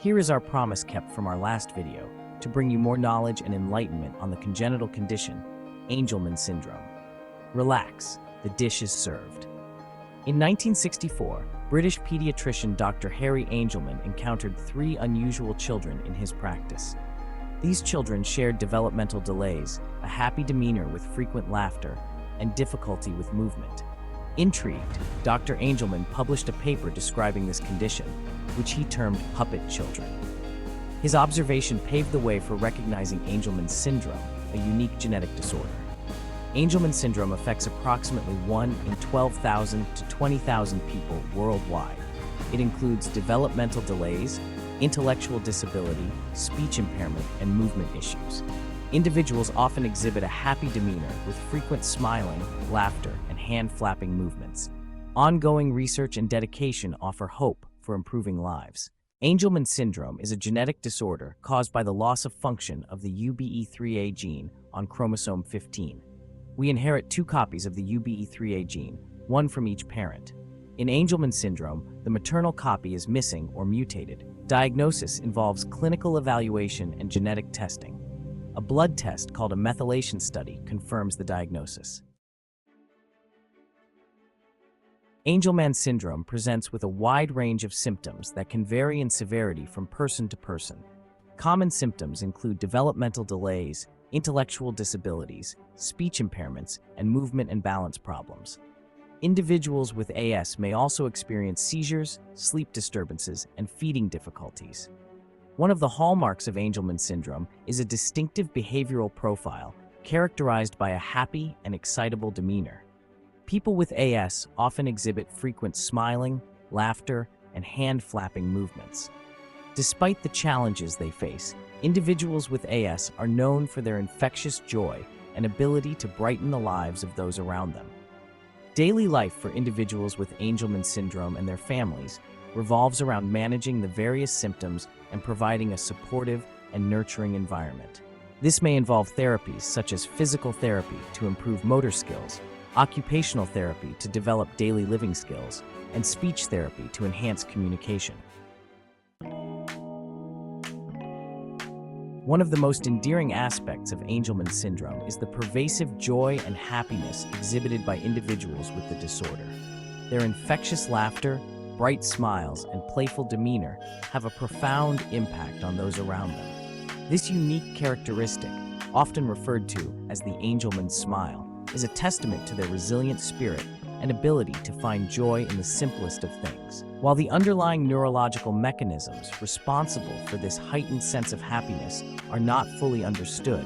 Here is our promise kept from our last video to bring you more knowledge and enlightenment on the congenital condition, Angelman syndrome. Relax, the dish is served. In 1964, British pediatrician Dr. Harry Angelman encountered 3 unusual children in his practice. These children shared developmental delays, a happy demeanor with frequent laughter, and difficulty with movement. Intrigued, Dr. Angelman published a paper describing this condition, which he termed puppet children. His observation paved the way for recognizing Angelman syndrome, a unique genetic disorder. Angelman syndrome affects approximately 1 in 12,000 to 20,000 people worldwide. It includes developmental delays, intellectual disability, speech impairment, and movement issues. Individuals often exhibit a happy demeanor with frequent smiling, laughter, and hand-flapping movements. Ongoing research and dedication offer hope for improving lives. Angelman syndrome is a genetic disorder caused by the loss of function of the UBE3A gene on chromosome 15. We inherit 2 copies of the UBE3A gene, one from each parent. In Angelman syndrome, the maternal copy is missing or mutated. Diagnosis involves clinical evaluation and genetic testing. A blood test called a methylation study confirms the diagnosis. Angelman syndrome presents with a wide range of symptoms that can vary in severity from person to person. Common symptoms include developmental delays, intellectual disabilities, speech impairments, and movement and balance problems. Individuals with AS may also experience seizures, sleep disturbances, and feeding difficulties. One of the hallmarks of Angelman syndrome is a distinctive behavioral profile characterized by a happy and excitable demeanor. People with AS often exhibit frequent smiling, laughter, and hand-flapping movements. Despite the challenges they face, individuals with AS are known for their infectious joy and ability to brighten the lives of those around them. Daily life for individuals with Angelman syndrome and their families revolves around managing the various symptoms and providing a supportive and nurturing environment. This may involve therapies such as physical therapy to improve motor skills, occupational therapy to develop daily living skills, and speech therapy to enhance communication. One of the most endearing aspects of Angelman syndrome is the pervasive joy and happiness exhibited by individuals with the disorder. Their infectious laughter, bright smiles, and playful demeanor have a profound impact on those around them. This unique characteristic, often referred to as the Angelman smile, is a testament to their resilient spirit and ability to find joy in the simplest of things. While the underlying neurological mechanisms responsible for this heightened sense of happiness are not fully understood,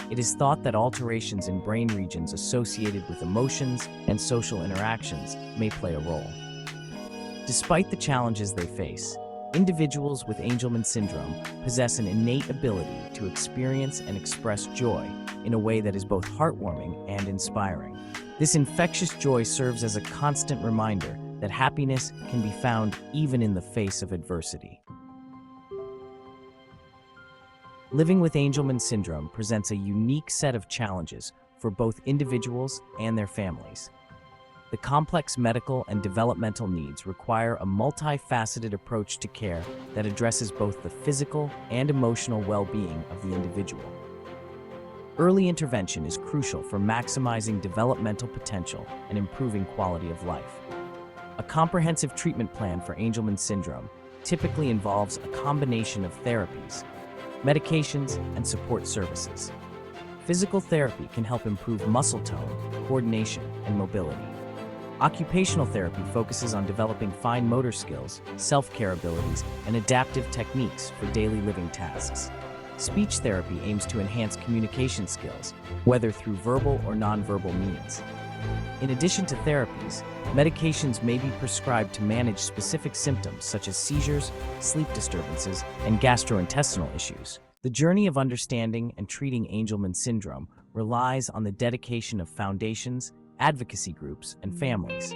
it is thought that alterations in brain regions associated with emotions and social interactions may play a role. Despite the challenges they face, individuals with Angelman syndrome possess an innate ability to experience and express joy in a way that is both heartwarming and inspiring. This infectious joy serves as a constant reminder that happiness can be found even in the face of adversity. Living with Angelman syndrome presents a unique set of challenges for both individuals and their families. The complex medical and developmental needs require a multifaceted approach to care that addresses both the physical and emotional well-being of the individual. Early intervention is crucial for maximizing developmental potential and improving quality of life. A comprehensive treatment plan for Angelman syndrome typically involves a combination of therapies, medications, and support services. Physical therapy can help improve muscle tone, coordination, and mobility. Occupational therapy focuses on developing fine motor skills, self-care abilities, and adaptive techniques for daily living tasks. Speech therapy aims to enhance communication skills, whether through verbal or nonverbal means. In addition to therapies, medications may be prescribed to manage specific symptoms such as seizures, sleep disturbances, and gastrointestinal issues. The journey of understanding and treating Angelman syndrome relies on the dedication of foundations, advocacy groups, and families.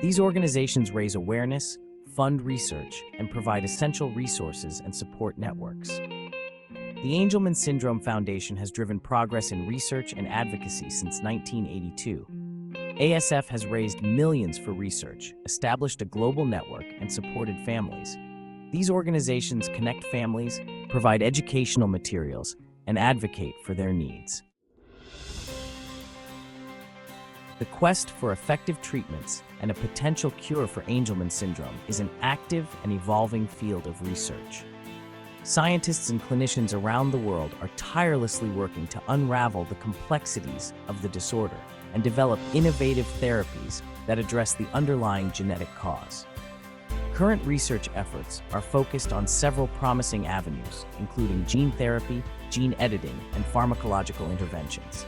These organizations raise awareness, fund research, and provide essential resources and support networks. The Angelman Syndrome Foundation has driven progress in research and advocacy since 1982. ASF has raised millions for research, established a global network, and supported families. These organizations connect families, provide educational materials, and advocate for their needs. The quest for effective treatments and a potential cure for Angelman syndrome is an active and evolving field of research. Scientists and clinicians around the world are tirelessly working to unravel the complexities of the disorder and develop innovative therapies that address the underlying genetic cause. Current research efforts are focused on several promising avenues, including gene therapy, gene editing, and pharmacological interventions.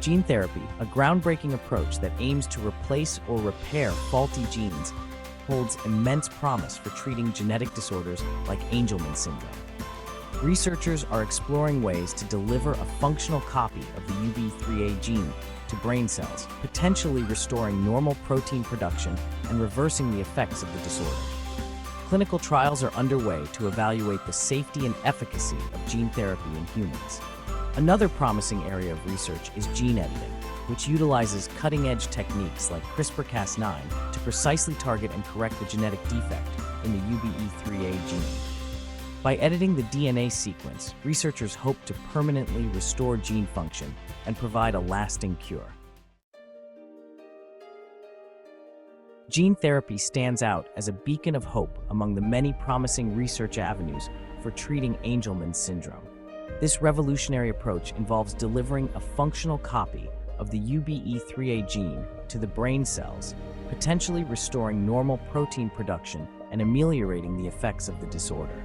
Gene therapy, a groundbreaking approach that aims to replace or repair faulty genes, holds immense promise for treating genetic disorders like Angelman syndrome. Researchers are exploring ways to deliver a functional copy of the UB3A gene to brain cells, potentially restoring normal protein production and reversing the effects of the disorder. Clinical trials are underway to evaluate the safety and efficacy of gene therapy in humans. Another promising area of research is gene editing, which utilizes cutting-edge techniques like CRISPR-Cas9 to precisely target and correct the genetic defect in the UBE3A gene. By editing the DNA sequence, researchers hope to permanently restore gene function and provide a lasting cure. Gene therapy stands out as a beacon of hope among the many promising research avenues for treating Angelman syndrome. This revolutionary approach involves delivering a functional copy of the UBE3A gene to the brain cells, potentially restoring normal protein production and ameliorating the effects of the disorder.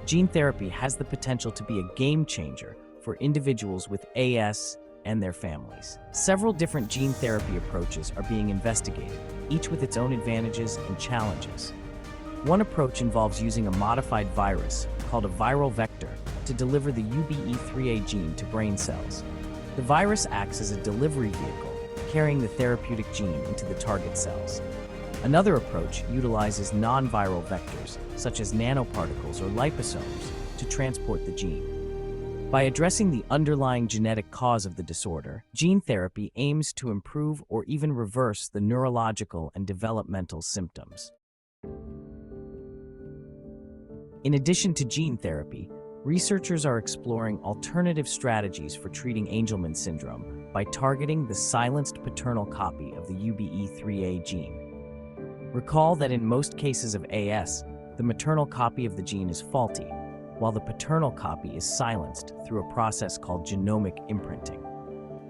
Gene therapy has the potential to be a game changer for individuals with AS and their families. Several different gene therapy approaches are being investigated, each with its own advantages and challenges. One approach involves using a modified virus, called a viral vector, to deliver the UBE3A gene to brain cells. The virus acts as a delivery vehicle, carrying the therapeutic gene into the target cells. Another approach utilizes non-viral vectors, such as nanoparticles or liposomes, to transport the gene. By addressing the underlying genetic cause of the disorder, gene therapy aims to improve or even reverse the neurological and developmental symptoms. In addition to gene therapy, researchers are exploring alternative strategies for treating Angelman syndrome by targeting the silenced paternal copy of the UBE3A gene. Recall that in most cases of AS, the maternal copy of the gene is faulty, while the paternal copy is silenced through a process called genomic imprinting.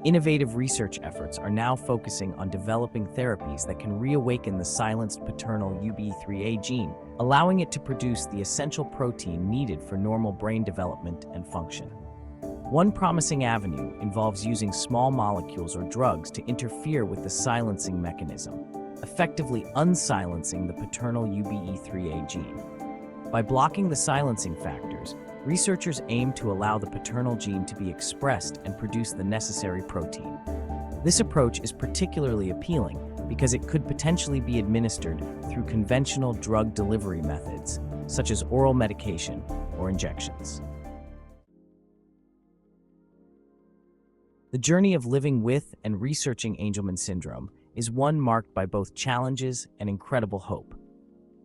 Innovative research efforts are now focusing on developing therapies that can reawaken the silenced paternal UBE3A gene, allowing it to produce the essential protein needed for normal brain development and function. One promising avenue involves using small molecules or drugs to interfere with the silencing mechanism, effectively unsilencing the paternal UBE3A gene. By blocking the silencing factors, researchers aim to allow the paternal gene to be expressed and produce the necessary protein. This approach is particularly appealing because it could potentially be administered through conventional drug delivery methods, such as oral medication or injections. The journey of living with and researching Angelman syndrome is one marked by both challenges and incredible hope.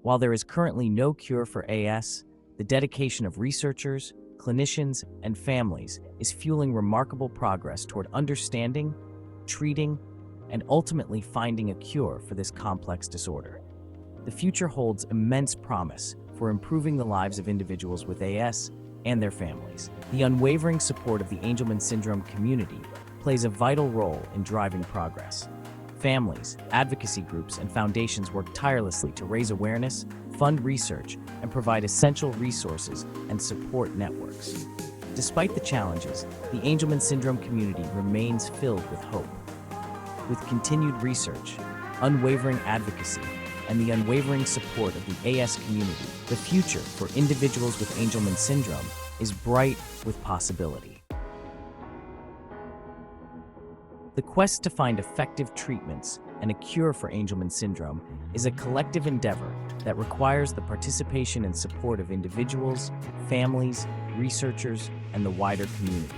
While there is currently no cure for AS, the dedication of researchers, clinicians, and families is fueling remarkable progress toward understanding, treating, and ultimately finding a cure for this complex disorder. The future holds immense promise for improving the lives of individuals with AS and their families. The unwavering support of the Angelman syndrome community plays a vital role in driving progress. Families, advocacy groups, and foundations work tirelessly to raise awareness, fund research, and provide essential resources and support networks. Despite the challenges, the Angelman syndrome community remains filled with hope. With continued research, unwavering advocacy, and the unwavering support of the AS community, the future for individuals with Angelman syndrome is bright with possibility. The quest to find effective treatments and a cure for Angelman syndrome is a collective endeavor that requires the participation and support of individuals, families, researchers, and the wider community.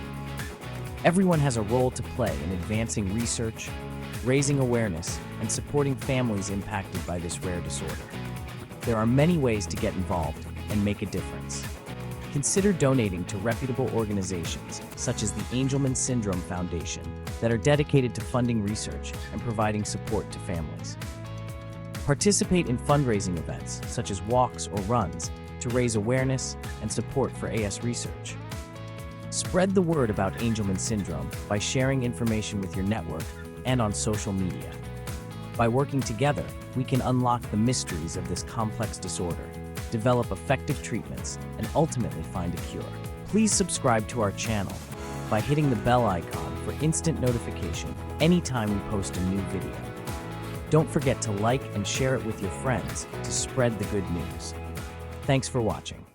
Everyone has a role to play in advancing research, raising awareness, and supporting families impacted by this rare disorder. There are many ways to get involved and make a difference. Consider donating to reputable organizations such as the Angelman Syndrome Foundation that are dedicated to funding research and providing support to families. Participate in fundraising events such as walks or runs to raise awareness and support for AS research. Spread the word about Angelman syndrome by sharing information with your network and on social media. By working together, we can unlock the mysteries of this complex disorder, develop effective treatments, and ultimately find a cure. Please subscribe to our channel by hitting the bell icon for instant notification anytime we post a new video. Don't forget to like and share it with your friends to spread the good news. Thanks for watching.